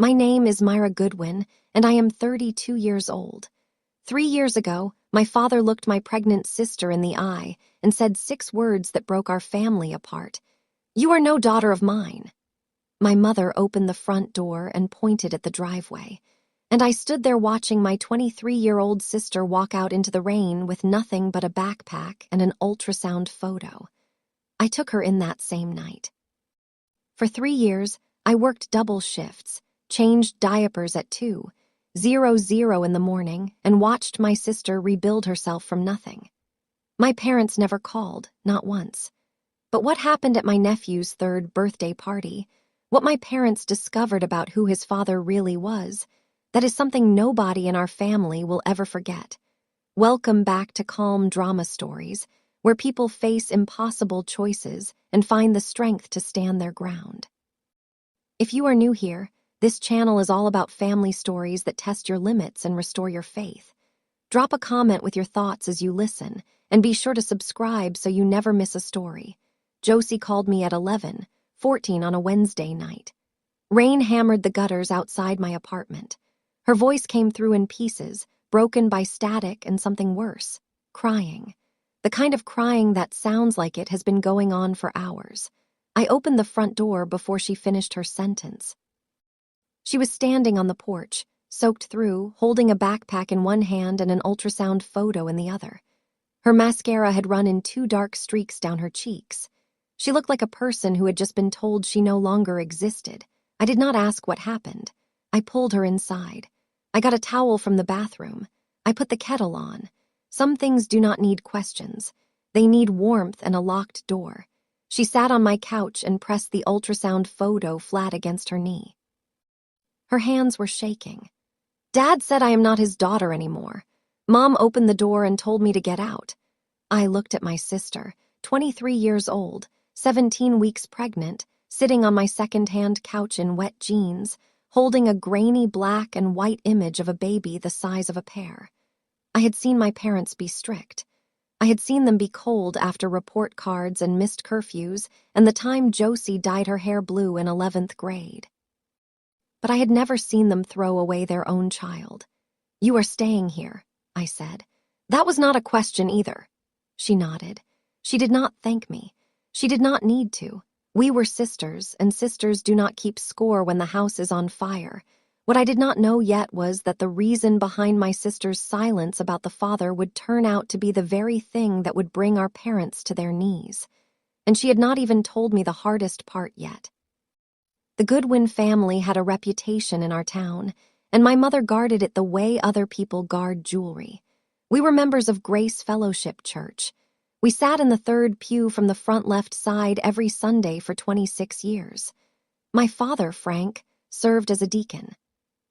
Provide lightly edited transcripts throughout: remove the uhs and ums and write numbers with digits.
My name is Myra Goodwin, and I am 32 years old. 3 years ago, my father looked my pregnant sister in the eye and said 6 words that broke our family apart. "You are no daughter of mine." My mother opened the front door and pointed at the driveway, and I stood there watching my 23-year-old sister walk out into the rain with nothing but a backpack and an ultrasound photo. I took her in that same night. For 3 years, I worked double shifts, changed diapers at 2:00 in the morning, and watched my sister rebuild herself from nothing. My parents never called, not once. But what happened at my nephew's 3rd birthday party, what my parents discovered about who his father really was, that is something nobody in our family will ever forget. Welcome back to Calm Drama Stories, where people face impossible choices and find the strength to stand their ground. If you are new here, this channel is all about family stories that test your limits and restore your faith. Drop a comment with your thoughts as you listen, and be sure to subscribe so you never miss a story. Josie called me at 11:14 on a Wednesday night. Rain hammered the gutters outside my apartment. Her voice came through in pieces, broken by static and something worse, crying. The kind of crying that sounds like it has been going on for hours. I opened the front door before she finished her sentence. She was standing on the porch, soaked through, holding a backpack in one hand and an ultrasound photo in the other. Her mascara had run in 2 dark streaks down her cheeks. She looked like a person who had just been told she no longer existed. I did not ask what happened. I pulled her inside. I got a towel from the bathroom. I put the kettle on. Some things do not need questions. They need warmth and a locked door. She sat on my couch and pressed the ultrasound photo flat against her knee. Her hands were shaking. "Dad said I am not his daughter anymore. Mom opened the door and told me to get out." I looked at my sister, 23 years old, 17 weeks pregnant, sitting on my second-hand couch in wet jeans, holding a grainy black and white image of a baby the size of a pear. I had seen my parents be strict. I had seen them be cold after report cards and missed curfews and the time Josie dyed her hair blue in 11th grade. But I had never seen them throw away their own child. "You are staying here," I said. "That was not a question either." She nodded. She did not thank me. She did not need to. We were sisters, and sisters do not keep score when the house is on fire. What I did not know yet was that the reason behind my sister's silence about the father would turn out to be the very thing that would bring our parents to their knees. And she had not even told me the hardest part yet. The Goodwin family had a reputation in our town, and my mother guarded it the way other people guard jewelry. We were members of Grace Fellowship Church. We sat in the 3rd pew from the front left side every Sunday for 26 years. My father, Frank, served as a deacon.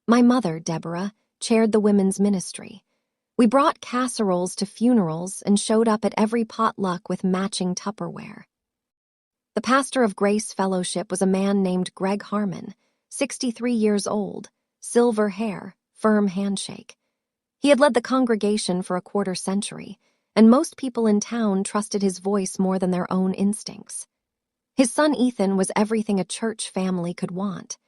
My mother, Deborah, chaired the women's ministry. We brought casseroles to funerals and showed up at every potluck with matching Tupperware. The pastor of Grace Fellowship was a man named Greg Harmon, 63 years old, silver hair, firm handshake. He had led the congregation for a quarter-century, and most people in town trusted his voice more than their own instincts. His son Ethan was everything a church family could want.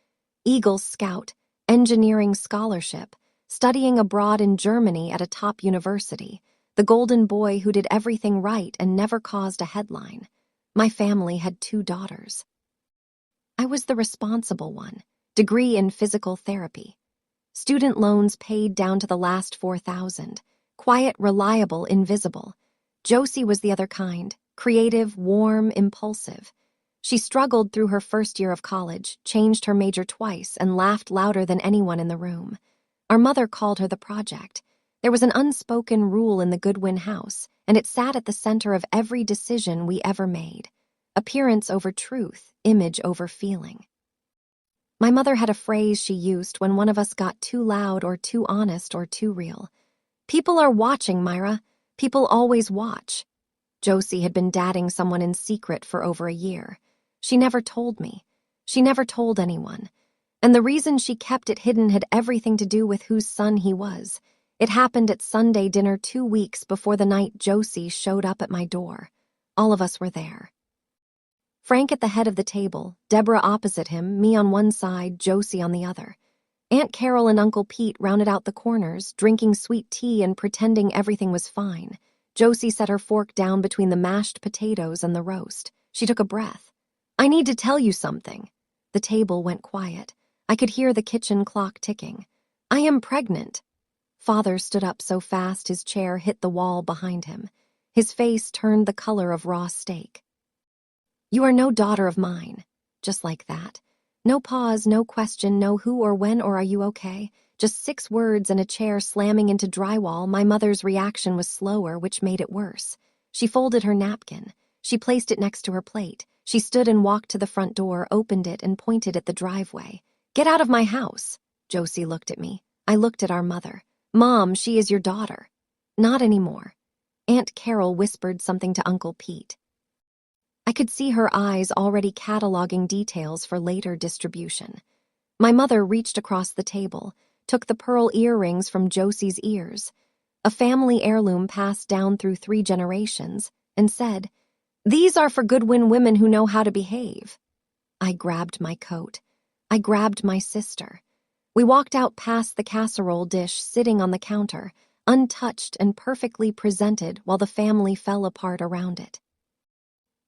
Eagle Scout, engineering scholarship, studying abroad in Germany at a top university, the golden boy who did everything right and never caused a headline. My family had 2 daughters. I was the responsible one, degree in physical therapy. Student loans paid down to the last 4,000. Quiet, reliable, invisible. Josie was the other kind, creative, warm, impulsive. She struggled through her first year of college, changed her major twice, and laughed louder than anyone in the room. Our mother called her the project. There was an unspoken rule in the Goodwin house, and it sat at the center of every decision we ever made. Appearance over truth, image over feeling. My mother had a phrase she used when one of us got too loud or too honest or too real. "People are watching, Myra. People always watch." Josie had been dating someone in secret for over a year. She never told me. She never told anyone. And the reason she kept it hidden had everything to do with whose son he was. It happened at Sunday dinner 2 weeks before the night Josie showed up at my door. All of us were there. Frank at the head of the table, Deborah opposite him, me on one side, Josie on the other. Aunt Carol and Uncle Pete rounded out the corners, drinking sweet tea and pretending everything was fine. Josie set her fork down between the mashed potatoes and the roast. She took a breath. "I need to tell you something." The table went quiet. I could hear the kitchen clock ticking. "I am pregnant." Father stood up so fast his chair hit the wall behind him. His face turned the color of raw steak. "You are no daughter of mine." Just like that. No pause, no question, no who or when or are you okay. Just 6 words and a chair slamming into drywall. My mother's reaction was slower, which made it worse. She folded her napkin. She placed it next to her plate. She stood and walked to the front door, opened it, and pointed at the driveway. "Get out of my house." Josie looked at me. I looked at our mother. "Mom, she is your daughter." "Not anymore." Aunt Carol whispered something to Uncle Pete. I could see her eyes already cataloging details for later distribution. My mother reached across the table, took the pearl earrings from Josie's ears, a family heirloom passed down through 3 generations, and said, "These are for Goodwin women who know how to behave." I grabbed my coat. I grabbed my sister. We walked out past the casserole dish sitting on the counter, untouched and perfectly presented while the family fell apart around it.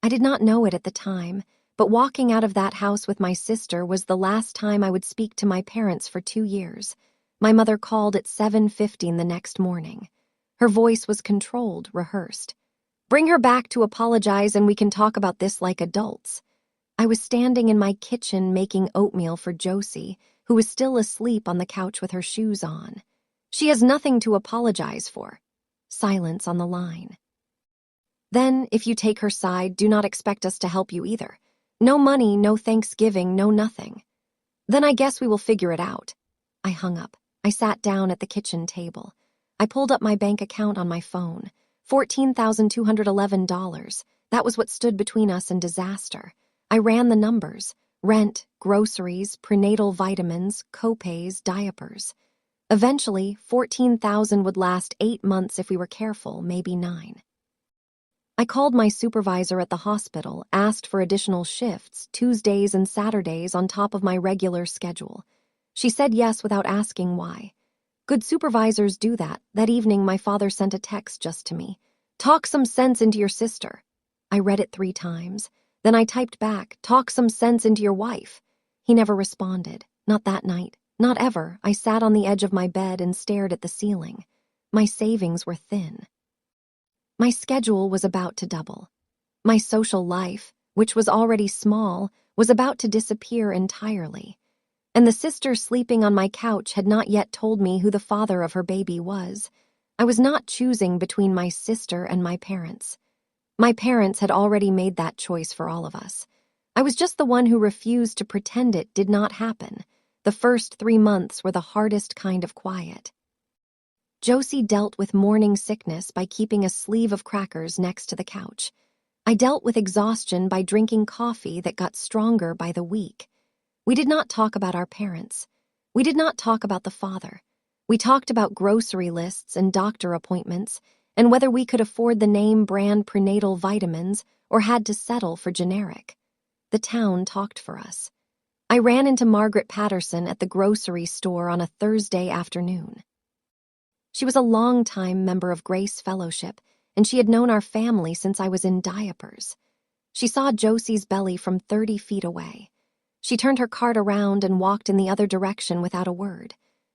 I did not know it at the time, but walking out of that house with my sister was the last time I would speak to my parents for 2 years. My mother called at 7:15 the next morning. Her voice was controlled, rehearsed. "Bring her back to apologize and we can talk about this like adults." I was standing in my kitchen making oatmeal for Josie, who was still asleep on the couch with her shoes on. "She has nothing to apologize for." Silence on the line. "Then, if you take her side, do not expect us to help you either. No money, no Thanksgiving, no nothing." "Then I guess we will figure it out." I hung up. I sat down at the kitchen table. I pulled up my bank account on my phone. $14,211. That was what stood between us and disaster. I ran the numbers. Rent, groceries, prenatal vitamins, copays, diapers. Eventually, $14,000 would last 8 months if we were careful, maybe 9. I called my supervisor at the hospital, asked for additional shifts, Tuesdays and Saturdays on top of my regular schedule. She said yes without asking why. Good supervisors do that. That evening, my father sent a text just to me. "Talk some sense into your sister." I read it 3 times. Then I typed back, "Talk some sense into your wife." He never responded. Not that night. Not ever. I sat on the edge of my bed and stared at the ceiling. My savings were thin. My schedule was about to double. My social life, which was already small, was about to disappear entirely. And the sister sleeping on my couch had not yet told me who the father of her baby was. I was not choosing between my sister and my parents. My parents had already made that choice for all of us. I was just the one who refused to pretend it did not happen. The first 3 months were the hardest kind of quiet. Josie dealt with morning sickness by keeping a sleeve of crackers next to the couch. I dealt with exhaustion by drinking coffee that got stronger by the week. We did not talk about our parents. We did not talk about the father. We talked about grocery lists and doctor appointments, and whether we could afford the name brand prenatal vitamins or had to settle for generic. The town talked for us. I ran into Margaret Patterson at the grocery store on a Thursday afternoon. She was a long-time member of Grace Fellowship, and she had known our family since I was in diapers. She saw Josie's belly from 30 feet away. She turned her cart around and walked in the other direction without a word.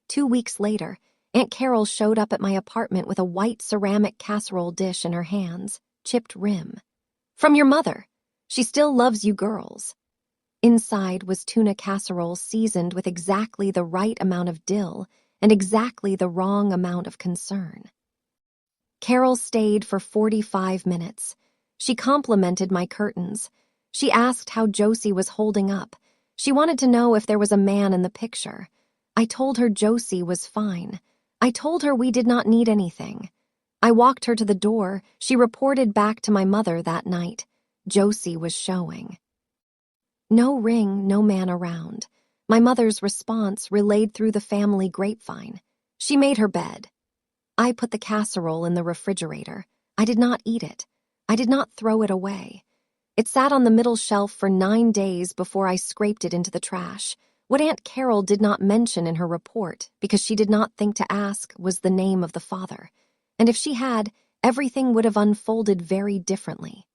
2 weeks later, Aunt Carol showed up at my apartment with a white ceramic casserole dish in her hands, chipped rim. "From your mother. She still loves you girls." Inside was tuna casserole seasoned with exactly the right amount of dill and exactly the wrong amount of concern. Carol stayed for 45 minutes. She complimented my curtains. She asked how Josie was holding up. She wanted to know if there was a man in the picture. I told her Josie was fine. I told her we did not need anything. I walked her to the door. She reported back to my mother that night. Josie was showing. No ring, no man around. My mother's response relayed through the family grapevine. She made her bed. I put the casserole in the refrigerator. I did not eat it. I did not throw it away. It sat on the middle shelf for 9 days before I scraped it into the trash, What Aunt Carol did not mention in her report, because she did not think to ask, was the name of the father. And if she had, everything would have unfolded very differently.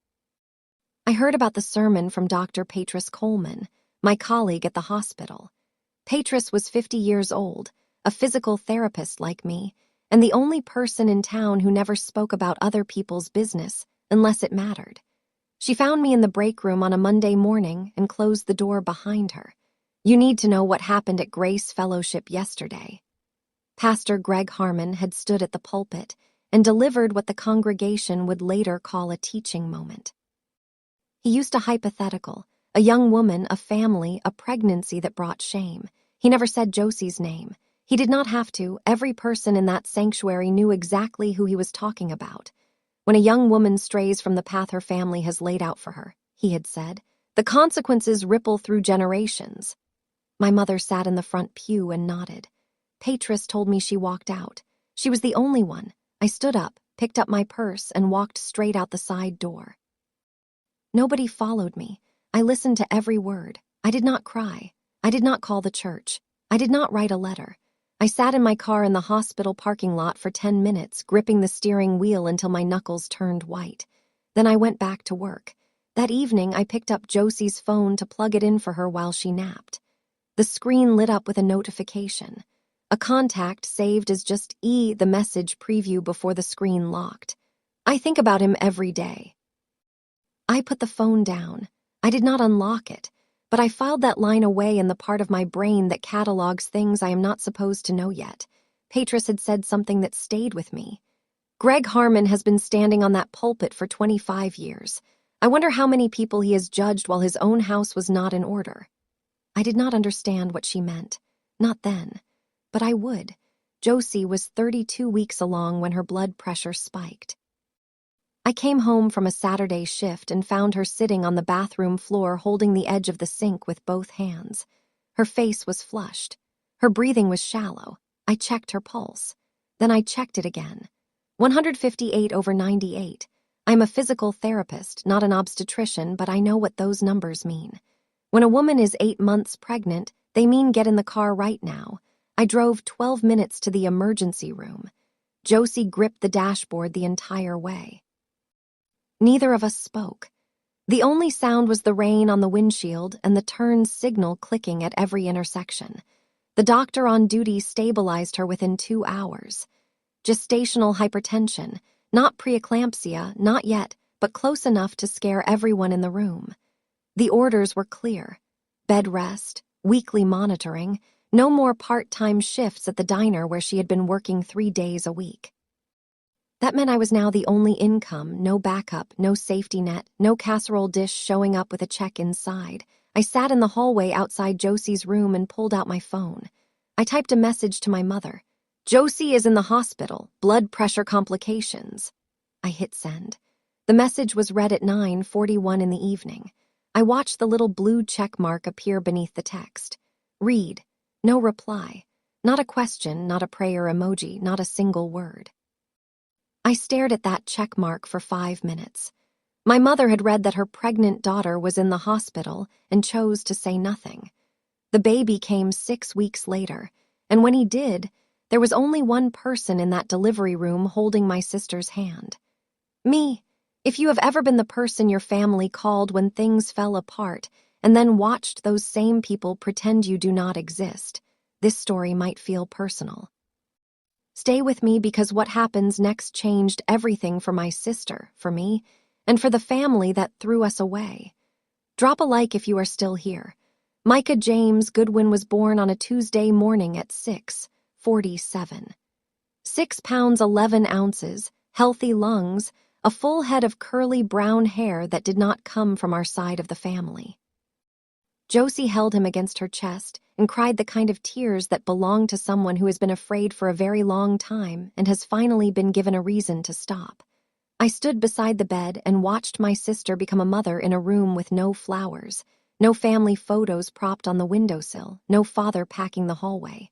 I heard about the sermon from Dr. Patris Coleman, my colleague at the hospital. Patris was 50 years old, a physical therapist like me, and the only person in town who never spoke about other people's business unless it mattered. She found me in the break room on a Monday morning and closed the door behind her. "You need to know what happened at Grace Fellowship yesterday." Pastor Greg Harmon had stood at the pulpit and delivered what the congregation would later call a teaching moment. He used a hypothetical, a young woman, a family, a pregnancy that brought shame. He never said Josie's name. He did not have to. Every person in that sanctuary knew exactly who he was talking about. "When a young woman strays from the path her family has laid out for her," he had said, "the consequences ripple through generations." My mother sat in the front pew and nodded. Patris told me she walked out. She was the only one. I stood up, picked up my purse, and walked straight out the side door. Nobody followed me. I listened to every word. I did not cry. I did not call the church. I did not write a letter. I sat in my car in the hospital parking lot for 10 minutes, gripping the steering wheel until my knuckles turned white. Then I went back to work. That evening, I picked up Josie's phone to plug it in for her while she napped. The screen lit up with a notification. A contact saved as just the message preview before the screen locked. "I think about him every day." I put the phone down. I did not unlock it, but I filed that line away in the part of my brain that catalogs things I am not supposed to know yet. Patris had said something that stayed with me. "Greg Harmon has been standing on that pulpit for 25 years. I wonder how many people he has judged while his own house was not in order." I did not understand what she meant. Not then. But I would. Josie was 32 weeks along when her blood pressure spiked. I came home from a Saturday shift and found her sitting on the bathroom floor holding the edge of the sink with both hands. Her face was flushed. Her breathing was shallow. I checked her pulse. Then I checked it again. 158/98. I'm a physical therapist, not an obstetrician, but I know what those numbers mean. When a woman is 8 months pregnant, they mean get in the car right now. I drove 12 minutes to the emergency room. Josie gripped the dashboard the entire way. Neither of us spoke. The only sound was the rain on the windshield and the turn signal clicking at every intersection. The doctor on duty stabilized her within 2 hours. Gestational hypertension, not preeclampsia, not yet, but close enough to scare everyone in the room. The orders were clear. Bed rest, weekly monitoring, no more part-time shifts at the diner where she had been working 3 days a week. That meant I was now the only income, no backup, no safety net, no casserole dish showing up with a check inside. I sat in the hallway outside Josie's room and pulled out my phone. I typed a message to my mother. "Josie is in the hospital, blood pressure complications." I hit send. The message was read at 9:41 in the evening. I watched the little blue check mark appear beneath the text. Read. No reply. Not a question, not a prayer emoji, not a single word. I stared at that check mark for 5 minutes. My mother had read that her pregnant daughter was in the hospital and chose to say nothing. The baby came 6 weeks later, and when he did, there was only one person in that delivery room holding my sister's hand. Me. If you have ever been the person your family called when things fell apart and then watched those same people pretend you do not exist, this story might feel personal. Stay with me because what happens next changed everything for my sister, for me, and for the family that threw us away. Drop a like if you are still here. Micah James Goodwin was born on a Tuesday morning at 6:47. 6 pounds 11 ounces, healthy lungs, a full head of curly brown hair that did not come from our side of the family. Josie held him against her chest and cried the kind of tears that belong to someone who has been afraid for a very long time and has finally been given a reason to stop. I stood beside the bed and watched my sister become a mother in a room with no flowers, no family photos propped on the windowsill, no father packing the hallway.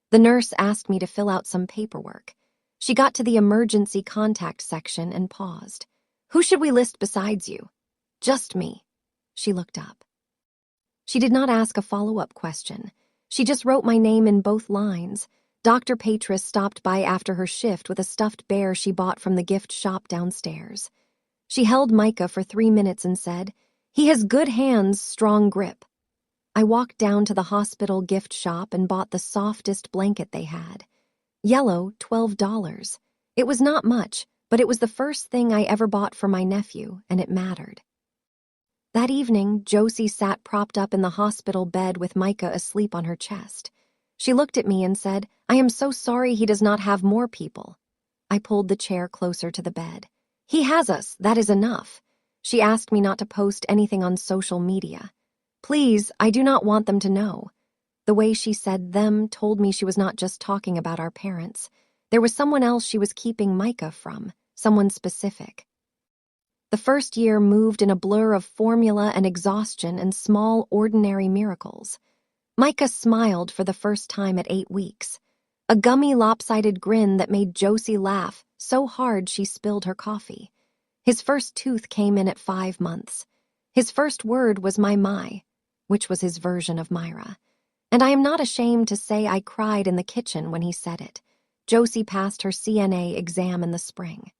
The nurse asked me to fill out some paperwork. She got to the emergency contact section and paused. "Who should we list besides you?" "Just me." She looked up. She did not ask a follow-up question. She just wrote my name in both lines. Dr. Patris stopped by after her shift with a stuffed bear she bought from the gift shop downstairs. She held Micah for 3 minutes and said, "He has good hands, strong grip." I walked down to the hospital gift shop and bought the softest blanket they had. Yellow, $12. It was not much, but it was the first thing I ever bought for my nephew, and it mattered. That evening, Josie sat propped up in the hospital bed with Micah asleep on her chest. She looked at me and said, "I am so sorry he does not have more people." I pulled the chair closer to the bed. "He has us, that is enough." She asked me not to post anything on social media. "Please, I do not want them to know." The way she said "them" told me she was not just talking about our parents. There was someone else she was keeping Micah from, someone specific. The first year moved in a blur of formula and exhaustion and small, ordinary miracles. Micah smiled for the first time at 8 weeks. A gummy, lopsided grin that made Josie laugh so hard she spilled her coffee. His first tooth came in at 5 months. His first word was my, which was his version of Myra. And I am not ashamed to say I cried in the kitchen when he said it. Josie passed her CNA exam in the spring.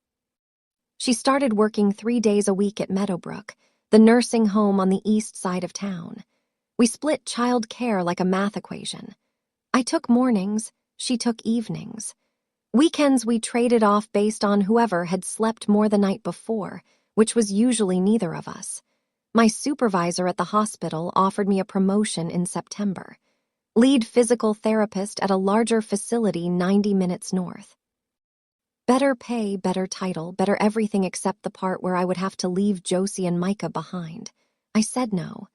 She started working 3 days a week at Meadowbrook, the nursing home on the east side of town. We split child care like a math equation. I took mornings, she took evenings. Weekends we traded off based on whoever had slept more the night before, which was usually neither of us. My supervisor at the hospital offered me a promotion in September. Lead physical therapist at a larger facility 90 minutes north. Better pay, better title, better everything except the part where I would have to leave Josie and Micah behind. I said no.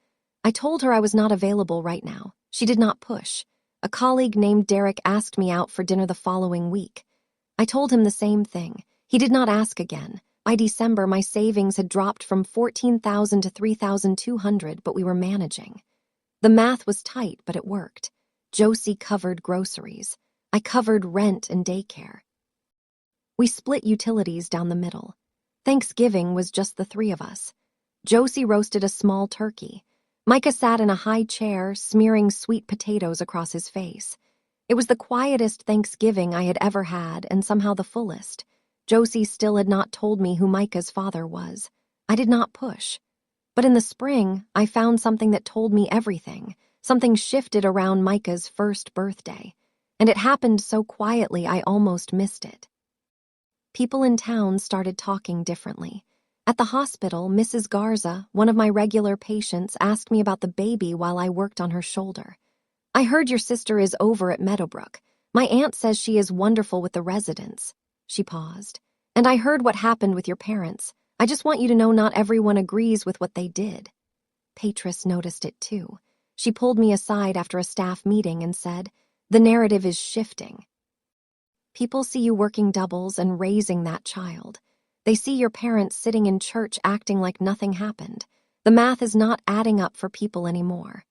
I told her I was not available right now. She did not push. A colleague named Derek asked me out for dinner the following week. I told him the same thing. He did not ask again. By December, my savings had dropped from $14,000 to $3,200, but we were managing. The math was tight, but it worked. Josie covered groceries. I covered rent and daycare. We split utilities down the middle. Thanksgiving was just the 3 of us. Josie roasted a small turkey. Micah sat in a high chair, smearing sweet potatoes across his face. It was the quietest Thanksgiving I had ever had, and somehow the fullest. Josie still had not told me who Micah's father was. I did not push. But in the spring, I found something that told me everything. Something shifted around Micah's first birthday. And it happened so quietly I almost missed it. People in town started talking differently. At the hospital, Mrs. Garza, one of my regular patients, asked me about the baby while I worked on her shoulder. "I heard your sister is over at Meadowbrook. My aunt says she is wonderful with the residents." She paused. "And I heard what happened with your parents. I just want you to know not everyone agrees with what they did." Patris noticed it too. She pulled me aside after a staff meeting and said, "The narrative is shifting. People see you working doubles and raising that child. They see your parents sitting in church acting like nothing happened. The math is not adding up for people anymore."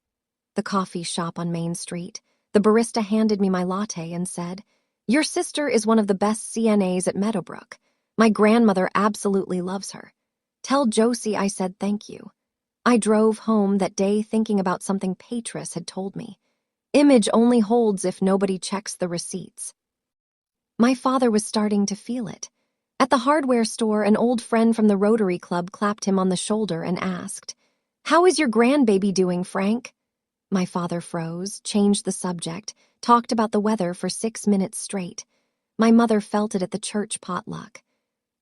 The coffee shop on Main Street, the barista handed me my latte and said, "Your sister is one of the best CNAs at Meadowbrook. My grandmother absolutely loves her. Tell Josie I said thank you." I drove home that day thinking about something Patris had told me. Image only holds if nobody checks the receipts. My father was starting to feel it. At the hardware store, an old friend from the Rotary Club clapped him on the shoulder and asked, "How is your grandbaby doing, Frank?" My father froze, changed the subject, talked about the weather for 6 minutes straight. My mother felt it at the church potluck.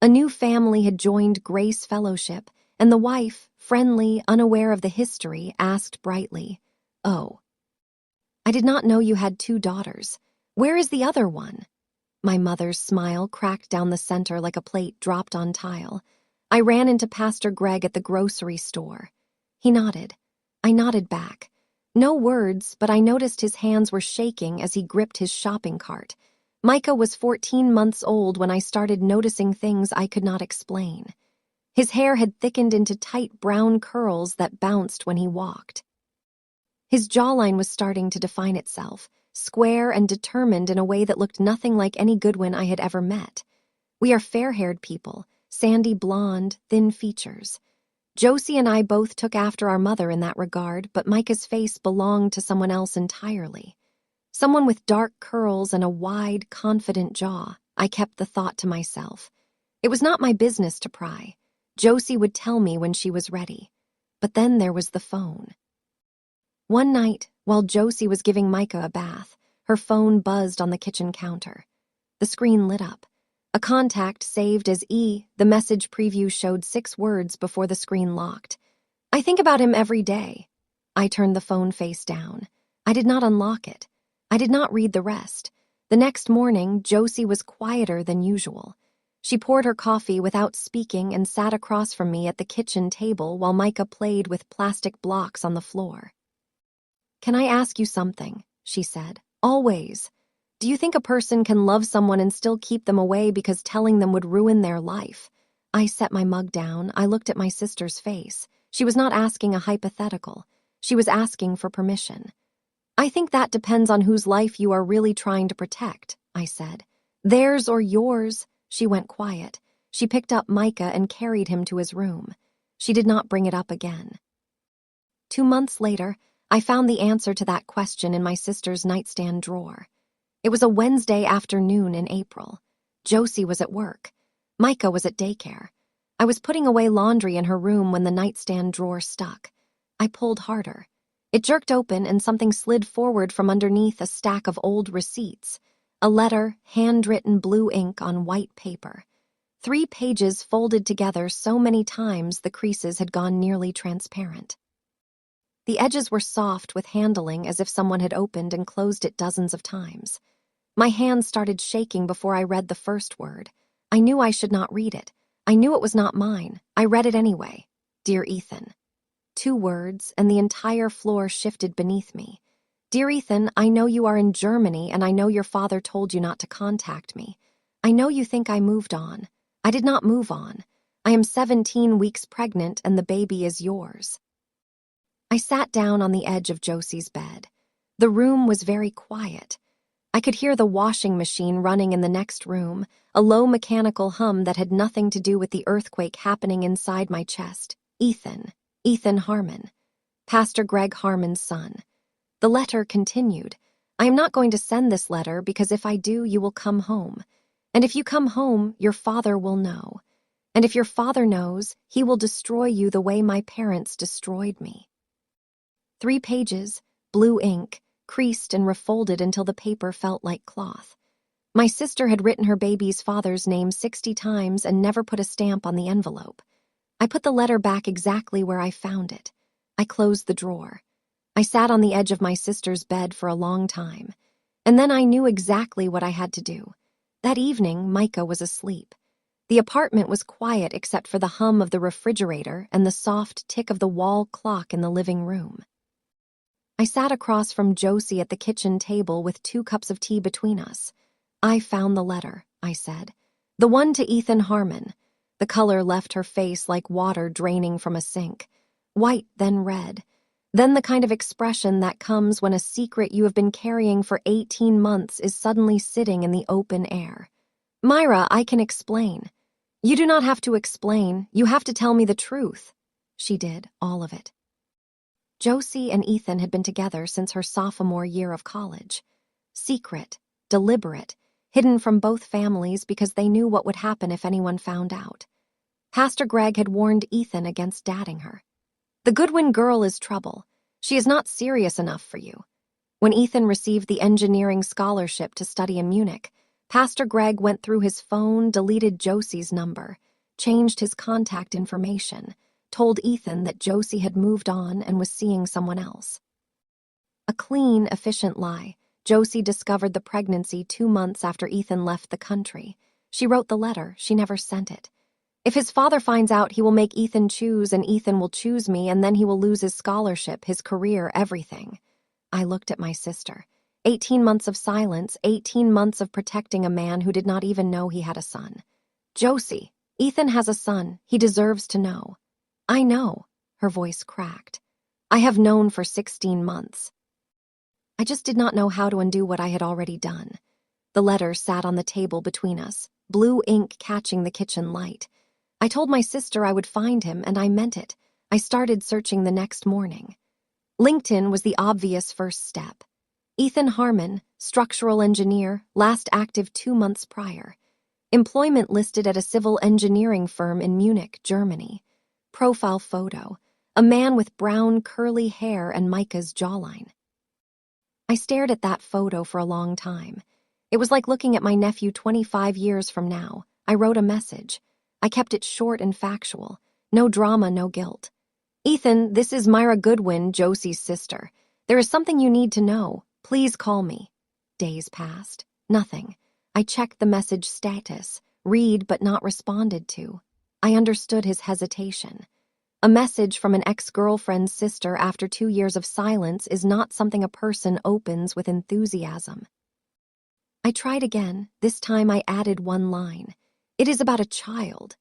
A new family had joined Grace Fellowship, and the wife, friendly, unaware of the history, asked brightly, "Oh, I did not know you had 2 daughters. Where is the other one?" My mother's smile cracked down the center like a plate dropped on tile. I ran into Pastor Greg at the grocery store. He nodded. I nodded back. No words, but I noticed his hands were shaking as he gripped his shopping cart. Micah was 14 months old when I started noticing things I could not explain. His hair had thickened into tight brown curls that bounced when he walked. His jawline was starting to define itself, square and determined in a way that looked nothing like any Goodwin I had ever met. We are fair-haired people, sandy blonde, thin features. Josie and I both took after our mother in that regard, but Micah's face belonged to someone else entirely. Someone with dark curls and a wide, confident jaw. I kept the thought to myself. It was not my business to pry. Josie would tell me when she was ready. But then there was the phone. One night, while Josie was giving Micah a bath, her phone buzzed on the kitchen counter. The screen lit up. A contact saved as E. The message preview showed 6 words before the screen locked. I think about him every day. I turned the phone face down. I did not unlock it. I did not read the rest. The next morning, Josie was quieter than usual. She poured her coffee without speaking and sat across from me at the kitchen table while Micah played with plastic blocks on the floor. "Can I ask you something?" she said. "Always. Do you think a person can love someone and still keep them away because telling them would ruin their life?" I set my mug down. I looked at my sister's face. She was not asking a hypothetical. She was asking for permission. "I think that depends on whose life you are really trying to protect," I said. "Theirs or yours?" She went quiet. She picked up Micah and carried him to his room. She did not bring it up again. 2 months later, I found the answer to that question in my sister's nightstand drawer. It was a Wednesday afternoon in April. Josie was at work. Micah was at daycare. I was putting away laundry in her room when the nightstand drawer stuck. I pulled harder. It jerked open and something slid forward from underneath a stack of old receipts. A letter, handwritten blue ink on white paper. 3 pages folded together so many times the creases had gone nearly transparent. The edges were soft with handling as if someone had opened and closed it dozens of times. My hands started shaking before I read the first word. I knew I should not read it. I knew it was not mine. I read it anyway. "Dear Ethan." 2 words, and the entire floor shifted beneath me. "Dear Ethan, I know you are in Germany, and I know your father told you not to contact me. I know you think I moved on. I did not move on. I am 17 weeks pregnant, and the baby is yours." I sat down on the edge of Josie's bed. The room was very quiet. I could hear the washing machine running in the next room, a low mechanical hum that had nothing to do with the earthquake happening inside my chest. Ethan Harmon. Pastor Greg Harmon's son. The letter continued. "I am not going to send this letter because if I do, you will come home. And if you come home, your father will know. And if your father knows, he will destroy you the way my parents destroyed me." 3 pages, blue ink, creased and refolded until the paper felt like cloth. My sister had written her baby's father's name 60 times and never put a stamp on the envelope. I put the letter back exactly where I found it. I closed the drawer. I sat on the edge of my sister's bed for a long time. And then I knew exactly what I had to do. That evening, Micah was asleep. The apartment was quiet except for the hum of the refrigerator and the soft tick of the wall clock in the living room. I sat across from Josie at the kitchen table with 2 cups of tea between us. "I found the letter," I said. "The one to Ethan Harmon." The color left her face like water draining from a sink. White, then red. Then the kind of expression that comes when a secret you have been carrying for 18 months is suddenly sitting in the open air. "Myra, I can explain." "You do not have to explain. You have to tell me the truth." She did, all of it. Josie and Ethan had been together since her sophomore year of college. Secret, deliberate, hidden from both families because they knew what would happen if anyone found out. Pastor Greg had warned Ethan against dating her. "The Goodwin girl is trouble. She is not serious enough for you." When Ethan received the engineering scholarship to study in Munich, Pastor Greg went through his phone, deleted Josie's number, changed his contact information, told Ethan that Josie had moved on and was seeing someone else. A clean, efficient lie. Josie discovered the pregnancy 2 months after Ethan left the country. She wrote the letter. She never sent it. "If his father finds out, he will make Ethan choose, and Ethan will choose me, and then he will lose his scholarship, his career, everything." I looked at my sister. 18 months of silence, 18 months of protecting a man who did not even know he had a son. "Josie, Ethan has a son. He deserves to know." "I know." Her voice cracked. "I have known for 16 months. I just did not know how to undo what I had already done. The letter sat on the table between us, blue ink catching the kitchen light. I told my sister I would find him, and I meant it. I started searching the next morning. LinkedIn was the obvious first step. Ethan Harmon, structural engineer, last active 2 months prior. Employment listed at a civil engineering firm in Munich, Germany. Profile photo, a man with brown curly hair and Micah's jawline. I stared at that photo for a long time. It was like looking at my nephew 25 years from now. I wrote a message. I kept it short and factual. No drama, no guilt. Ethan, this is Myra Goodwin, Josie's sister. There is something you need to know. Please call me. Days passed. Nothing. I checked the message status. Read but not responded to. I understood his hesitation. A message from an ex-girlfriend's sister after 2 years of silence is not something a person opens with enthusiasm. I tried again. This time I added one line. It is about a child.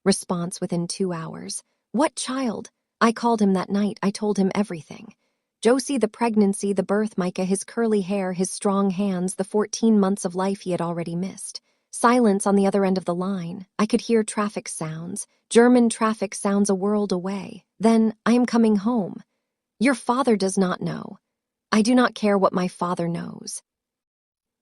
Response within 2 hours. What child? I called him that night. I told him everything. Josie, the pregnancy, the birth, Micah, his curly hair, his strong hands, the 14 months of life he had already missed. Silence on the other end of the line. I could hear traffic sounds. German traffic sounds a world away. Then, I am coming home. Your father does not know. I do not care what my father knows.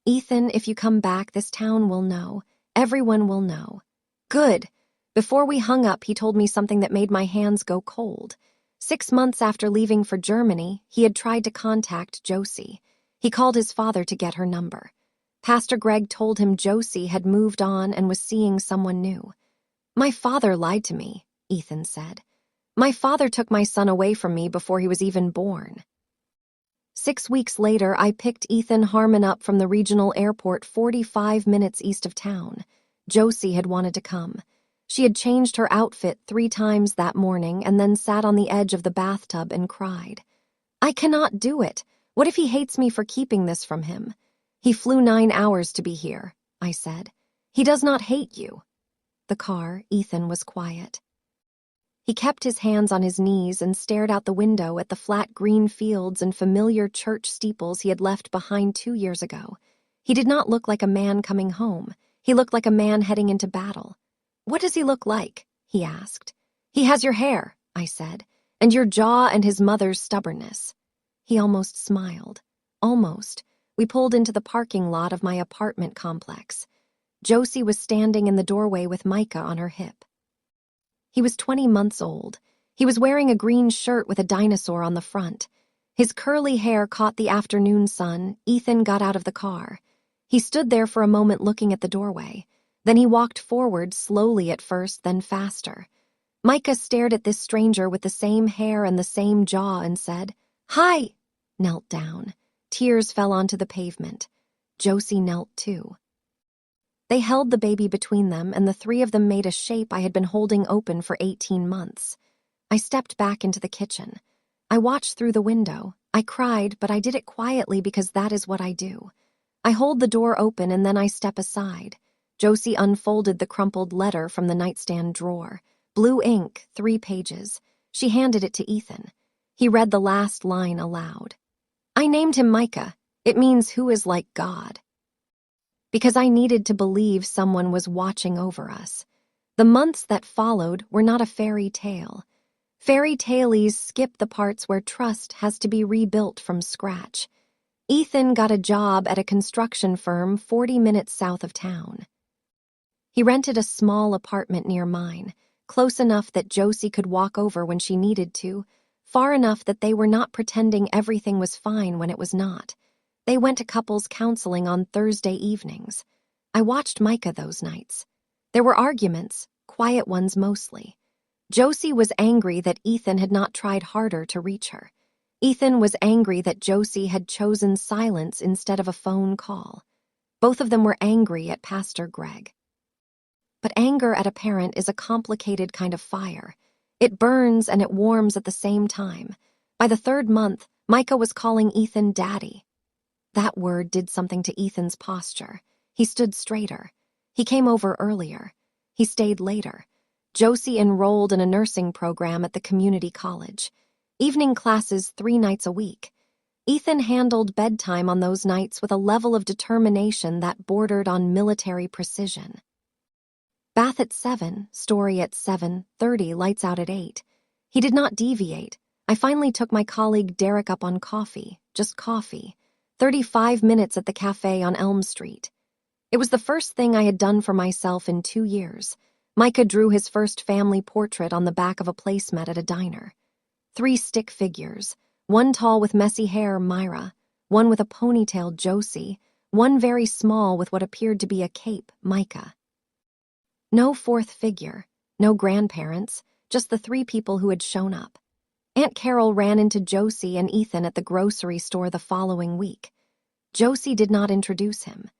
Ethan, if you come back, this town will know. Everyone will know. Good. Before we hung up, he told me something that made my hands go cold. 6 months after leaving for Germany, he had tried to contact Josie. He called his father to get her number. Pastor Greg told him Josie had moved on and was seeing someone new. My father lied to me, Ethan said. My father took my son away from me before he was even born. 6 weeks later, I picked Ethan Harmon up from the regional airport 45 minutes east of town. Josie had wanted to come. She had changed her outfit 3 times that morning and then sat on the edge of the bathtub and cried. I cannot do it. What if he hates me for keeping this from him? He flew 9 hours to be here, I said. He does not hate you. The car, Ethan was quiet. He kept his hands on his knees and stared out the window at the flat green fields and familiar church steeples he had left behind 2 years ago. He did not look like a man coming home. He looked like a man heading into battle. What does he look like? He asked. He has your hair, I said, and your jaw and his mother's stubbornness. He almost smiled. Almost. We pulled into the parking lot of my apartment complex. Josie was standing in the doorway with Micah on her hip. He was 20 months old. He was wearing a green shirt with a dinosaur on the front. His curly hair caught the afternoon sun. Ethan got out of the car. He stood there for a moment looking at the doorway. Then he walked forward, slowly at first, then faster. Micah stared at this stranger with the same hair and the same jaw and said, Hi! Knelt down. Tears fell onto the pavement. Josie knelt too. They held the baby between them, and the 3 of them made a shape I had been holding open for 18 months. I stepped back into the kitchen. I watched through the window. I cried, but I did it quietly because that is what I do. I hold the door open and then I step aside. Josie unfolded the crumpled letter from the nightstand drawer. Blue ink, 3 pages. She handed it to Ethan. He read the last line aloud. I named him Micah. It means who is like God. Because I needed to believe someone was watching over us. The months that followed were not a fairy tale. Fairy tales skip the parts where trust has to be rebuilt from scratch. Ethan got a job at a construction firm 40 minutes south of town. He rented a small apartment near mine, close enough that Josie could walk over when she needed to, far enough that they were not pretending everything was fine when it was not. They went to couples counseling on Thursday evenings. I watched Micah those nights. There were arguments, quiet ones mostly. Josie was angry that Ethan had not tried harder to reach her. Ethan was angry that Josie had chosen silence instead of a phone call. Both of them were angry at Pastor Greg. But anger at a parent is a complicated kind of fire. It burns and it warms at the same time. By the 3rd month, Micah was calling Ethan Daddy. That word did something to Ethan's posture. He stood straighter. He came over earlier. He stayed later. Josie enrolled in a nursing program at the community college. Evening classes 3 nights a week. Ethan handled bedtime on those nights with a level of determination that bordered on military precision. Bath at 7, story at 7:30, lights out at 8. He did not deviate. I finally took my colleague Derek up on coffee, just coffee, 35 minutes at the cafe on Elm Street. It was the first thing I had done for myself in 2 years. Micah drew his first family portrait on the back of a placemat at a diner. 3 stick figures, one tall with messy hair, Myra, one with a ponytail, Josie, one very small with what appeared to be a cape, Micah. No fourth figure, no grandparents, just the 3 people who had shown up. Aunt Carol ran into Josie and Ethan at the grocery store the following week. Josie did not introduce him.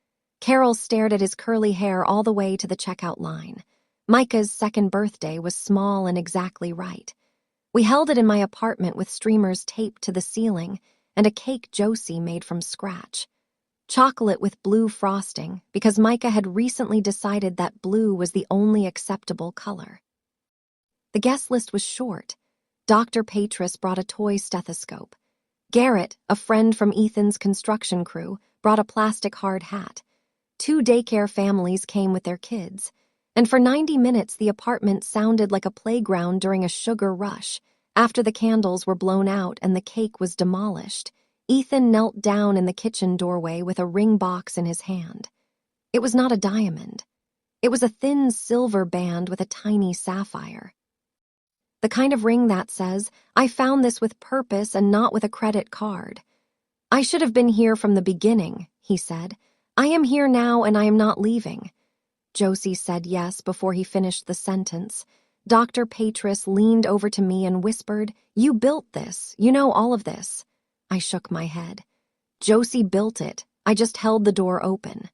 Carol stared at his curly hair all the way to the checkout line. Micah's second birthday was small and exactly right. We held it in my apartment with streamers taped to the ceiling and a cake Josie made from scratch. Chocolate with blue frosting, because Micah had recently decided that blue was the only acceptable color. The guest list was short. Dr. Patris brought a toy stethoscope. Garrett, a friend from Ethan's construction crew, brought a plastic hard hat. 2 daycare families came with their kids. And for 90 minutes the apartment sounded like a playground during a sugar rush. After the candles were blown out and the cake was demolished, Ethan knelt down in the kitchen doorway with a ring box in his hand. It was not a diamond. It was a thin silver band with a tiny sapphire. The kind of ring that says, "I found this with purpose and not with a credit card." "I should have been here from the beginning," he said. "I am here now and I am not leaving." Josie said yes before he finished the sentence. Dr. Patris leaned over to me and whispered, "You built this. You know all of this." I shook my head. "Josie built it. I just held the door open."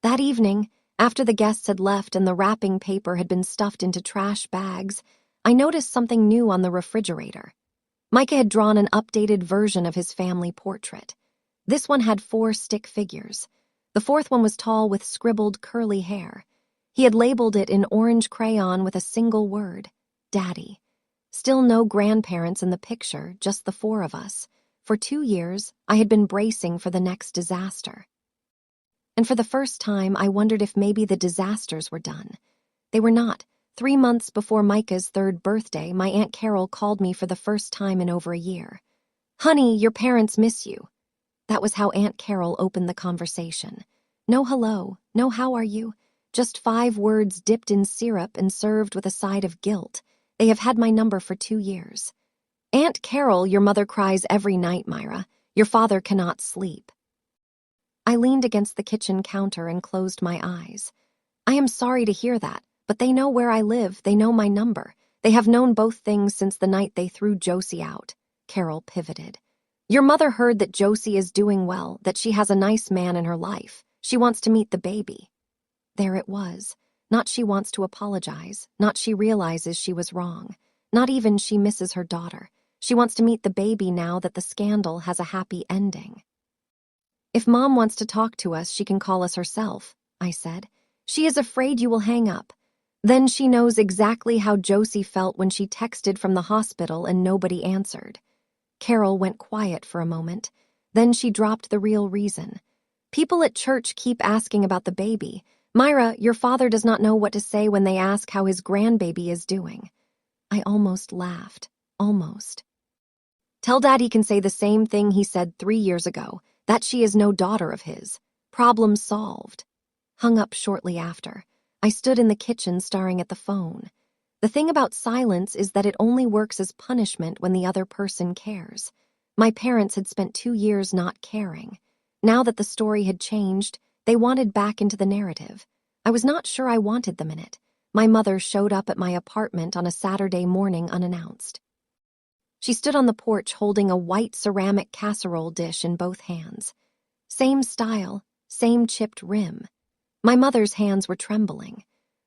That evening, after the guests had left and the wrapping paper had been stuffed into trash bags, I noticed something new on the refrigerator. Micah had drawn an updated version of his family portrait. This one had 4 stick figures. The 4th one was tall with scribbled curly hair. He had labeled it in orange crayon with a single word, Daddy. Still no grandparents in the picture, just the 4 of us. For 2 years, I had been bracing for the next disaster. And for the first time, I wondered if maybe the disasters were done. They were not. 3 months before Micah's 3rd birthday, my Aunt Carol called me for the first time in over a year. "Honey, your parents miss you." That was how Aunt Carol opened the conversation. No hello, no how are you, just 5 words dipped in syrup and served with a side of guilt. They have had my number for 2 years. "Aunt Carol, your mother cries every night, Myra. Your father cannot sleep." I leaned against the kitchen counter and closed my eyes. "I am sorry to hear that. But they know where I live, they know my number. They have known both things since the night they threw Josie out." Carol pivoted. "Your mother heard that Josie is doing well, that she has a nice man in her life. She wants to meet the baby." There it was. Not she wants to apologize, not she realizes she was wrong. Not even she misses her daughter. She wants to meet the baby now that the scandal has a happy ending. "If Mom wants to talk to us, she can call us herself," I said. "She is afraid you will hang up. Then she knows exactly how Josie felt when she texted from the hospital and nobody answered." Carol went quiet for a moment. Then she dropped the real reason. "People at church keep asking about the baby. Myra, your father does not know what to say when they ask how his grandbaby is doing." I almost laughed. Almost. "Tell Dad he can say the same thing he said 3 years ago, that she is no daughter of his. Problem solved." Hung up shortly after. I stood in the kitchen staring at the phone. The thing about silence is that it only works as punishment when the other person cares. My parents had spent 2 years not caring. Now that the story had changed, they wanted back into the narrative. I was not sure I wanted them in it. My mother showed up at my apartment on a Saturday morning unannounced. She stood on the porch holding a white ceramic casserole dish in both hands. Same style, same chipped rim. My mother's hands were trembling.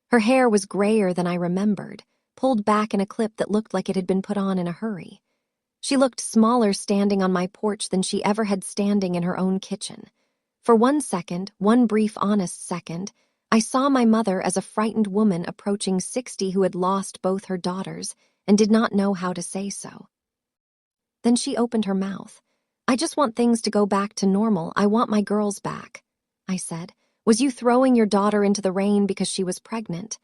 Her hair was grayer than I remembered, pulled back in a clip that looked like it had been put on in a hurry. She looked smaller standing on my porch than she ever had standing in her own kitchen. For 1 second, one brief honest second, I saw my mother as a frightened woman approaching 60 who had lost both her daughters and did not know how to say so. Then she opened her mouth. "I just want things to go back to normal. I want my girls back," I said. "Was you throwing your daughter into the rain because she was pregnant?"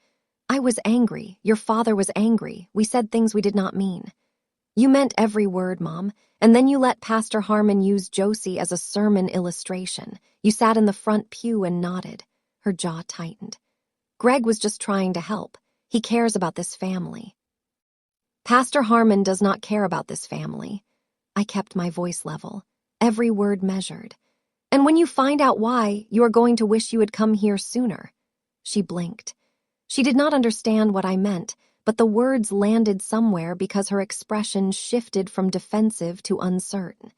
I was angry. Your father was angry. We said things we did not mean. You meant every word, Mom, and then you let Pastor Harmon use Josie as a sermon illustration. You sat in the front pew and nodded. Her jaw tightened. Greg was just trying to help. He cares about this family. Pastor Harmon does not care about this family. I kept my voice level, every word measured. And when you find out why, you are going to wish you had come here sooner. She blinked. She did not understand what I meant, but the words landed somewhere because her expression shifted from defensive to uncertain.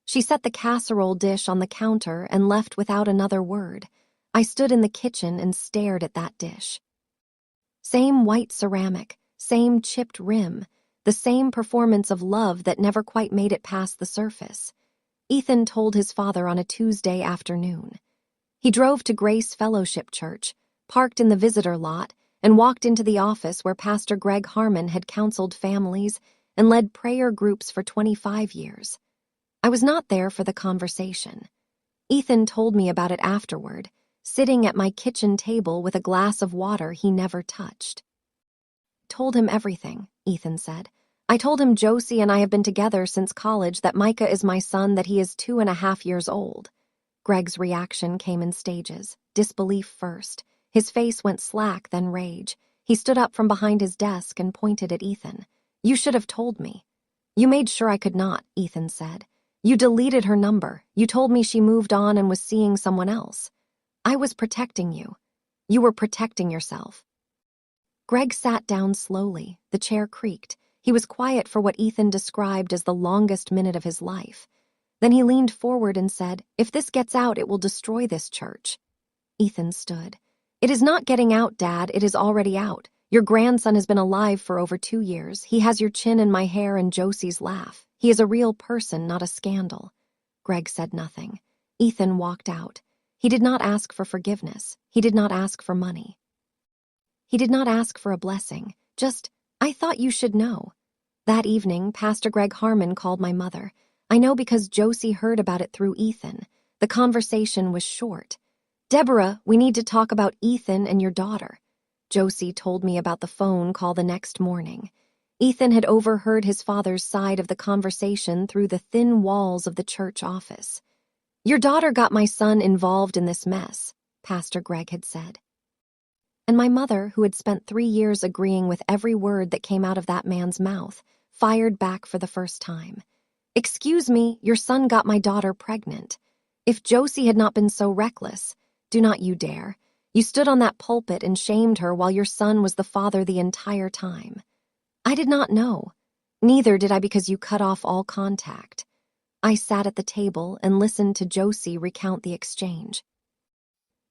She set the casserole dish on the counter and left without another word. I stood in the kitchen and stared at that dish. Same white ceramic, same chipped rim, the same performance of love that never quite made it past the surface. Ethan told his father on a Tuesday afternoon. He drove to Grace Fellowship Church, parked in the visitor lot, and walked into the office where Pastor Greg Harmon had counseled families and led prayer groups for 25 years. I was not there for the conversation. Ethan told me about it afterward, sitting at my kitchen table with a glass of water he never touched. Told him everything, Ethan said. I told him Josie and I have been together since college, that Micah is my son, that he is 2.5 years old. Greg's reaction came in stages, disbelief first. His face went slack, then rage. He stood up from behind his desk and pointed at Ethan. You should have told me. You made sure I could not, Ethan said. You deleted her number. You told me she moved on and was seeing someone else. I was protecting you. You were protecting yourself. Greg sat down slowly. The chair creaked. He was quiet for what Ethan described as the longest minute of his life. Then he leaned forward and said, If this gets out, it will destroy this church. Ethan stood. It is not getting out, Dad. It is already out. Your grandson has been alive for over 2 years. He has your chin in my hair and Josie's laugh. He is a real person, not a scandal. Greg said nothing. Ethan walked out. He did not ask for forgiveness. He did not ask for money. He did not ask for a blessing. Just, I thought you should know. That evening, Pastor Greg Harmon called my mother. I know because Josie heard about it through Ethan. The conversation was short. Deborah, we need to talk about Ethan and your daughter. Josie told me about the phone call the next morning. Ethan had overheard his father's side of the conversation through the thin walls of the church office. Your daughter got my son involved in this mess, Pastor Greg had said. And my mother, who had spent 3 years agreeing with every word that came out of that man's mouth, fired back for the first time. Excuse me, your son got my daughter pregnant. If Josie had not been so reckless, do not you dare. You stood on that pulpit and shamed her while your son was the father the entire time. I did not know. Neither did I because you cut off all contact. I sat at the table and listened to Josie recount the exchange.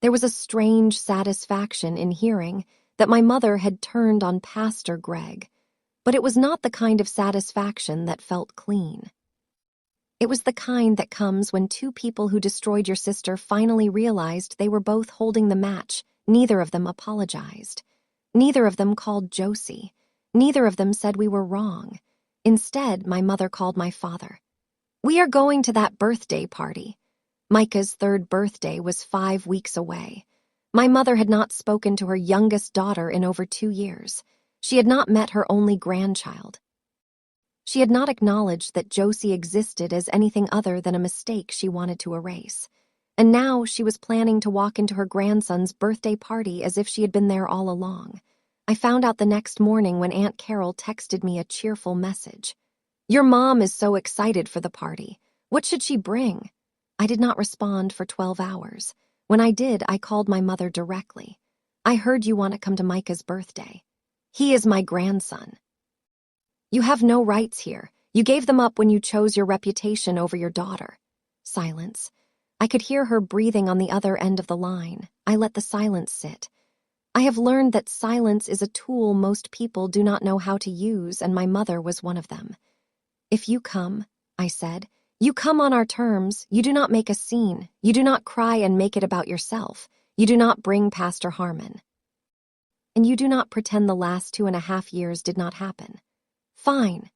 There was a strange satisfaction in hearing that my mother had turned on Pastor Greg, but it was not the kind of satisfaction that felt clean. It was the kind that comes when 2 people who destroyed your sister finally realized they were both holding the match. Neither of them apologized. Neither of them called Josie. Neither of them said we were wrong. Instead, my mother called my father. We are going to that birthday party. Micah's 3rd birthday was 5 weeks away. My mother had not spoken to her youngest daughter in over 2 years. She had not met her only grandchild. She had not acknowledged that Josie existed as anything other than a mistake she wanted to erase. And now she was planning to walk into her grandson's birthday party as if she had been there all along. I found out the next morning when Aunt Carol texted me a cheerful message. Your mom is so excited for the party. What should she bring? I did not respond for 12 hours. When I did, I called my mother directly. I heard you want to come to Micah's birthday. He is my grandson. You have no rights here. You gave them up when you chose your reputation over your daughter. Silence. I could hear her breathing on the other end of the line. I let the silence sit. I have learned that silence is a tool most people do not know how to use, and my mother was one of them. If you come, I said, you come on our terms. You do not make a scene. You do not cry and make it about yourself. You do not bring Pastor Harmon. And you do not pretend the last 2.5 years did not happen. Fine.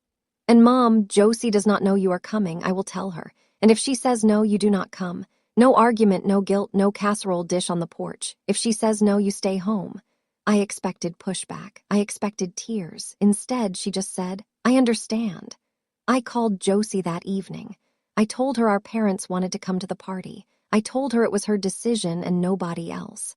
And Mom, Josie does not know you are coming. I will tell her. And if she says no, you do not come. No argument, no guilt, no casserole dish on the porch. If she says no, you stay home. I expected pushback. I expected tears. Instead, she just said, "I understand." I called Josie that evening. I told her our parents wanted to come to the party. I told her it was her decision and nobody else.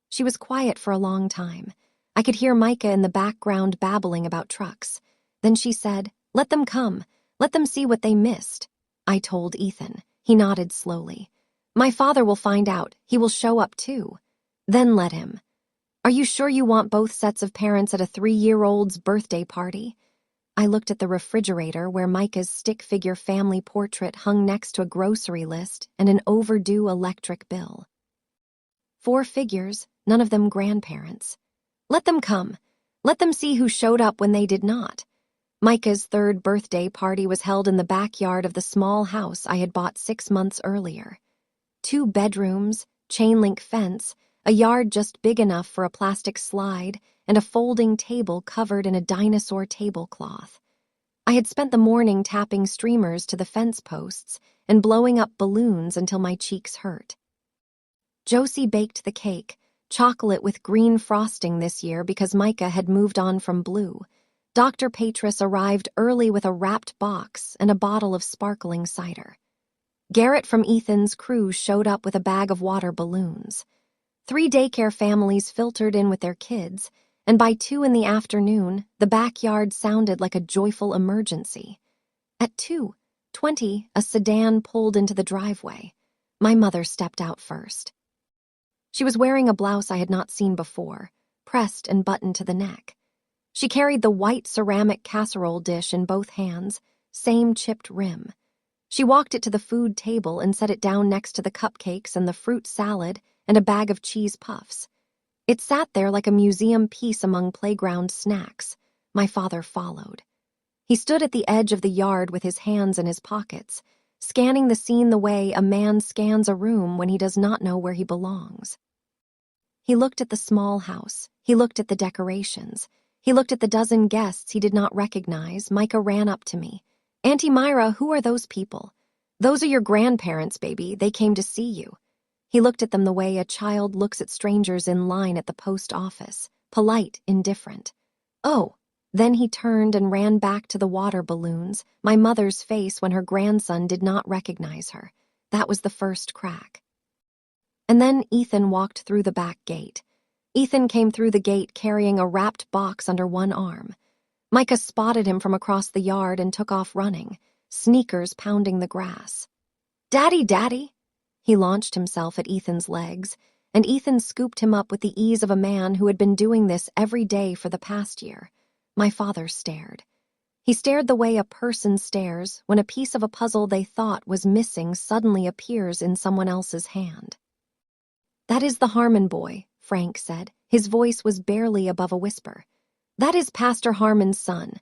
She was quiet for a long time. I could hear Micah in the background babbling about trucks. Then she said, "Let them come. Let them see what they missed." I told Ethan. He nodded slowly. "My father will find out. He will show up too." "Then let him." "Are you sure you want both sets of parents at a 3-year-old's birthday party?" I looked at the refrigerator where Micah's stick figure family portrait hung next to a grocery list and an overdue electric bill. 4 figures, none of them grandparents. Let them come. Let them see who showed up when they did not. Micah's 3rd birthday party was held in the backyard of the small house I had bought 6 months earlier. 2 bedrooms, chain-link fence, a yard just big enough for a plastic slide, and a folding table covered in a dinosaur tablecloth. I had spent the morning tapping streamers to the fence posts and blowing up balloons until my cheeks hurt. Josie baked the cake, chocolate with green frosting this year because Micah had moved on from blue. Dr. Patris arrived early with a wrapped box and a bottle of sparkling cider. Garrett from Ethan's crew showed up with a bag of water balloons. 3 daycare families filtered in with their kids, and by 2 in the afternoon, the backyard sounded like a joyful emergency. At 2:20, a sedan pulled into the driveway. My mother stepped out first. She was wearing a blouse I had not seen before, pressed and buttoned to the neck. She carried the white ceramic casserole dish in both hands, same chipped rim. She walked it to the food table and set it down next to the cupcakes and the fruit salad and a bag of cheese puffs. It sat there like a museum piece among playground snacks. My father followed. He stood at the edge of the yard with his hands in his pockets, scanning the scene the way a man scans a room when he does not know where he belongs. He looked at the small house. He looked at the decorations. He looked at the dozen guests he did not recognize. Micah ran up to me. "Auntie Myra, who are those people?" "Those are your grandparents, baby. They came to see you." He looked at them the way a child looks at strangers in line at the post office, polite, indifferent. "Oh." Then he turned and ran back to the water balloons, my mother's face when her grandson did not recognize her. That was the first crack. And then Ethan walked through the back gate. Ethan came through the gate carrying a wrapped box under one arm. Micah spotted him from across the yard and took off running, sneakers pounding the grass. "Daddy, Daddy!" He launched himself at Ethan's legs, and Ethan scooped him up with the ease of a man who had been doing this every day for the past year. My father stared. He stared the way a person stares when a piece of a puzzle they thought was missing suddenly appears in someone else's hand. "That is the Harmon boy," Frank said. His voice was barely above a whisper. "That is Pastor Harmon's son."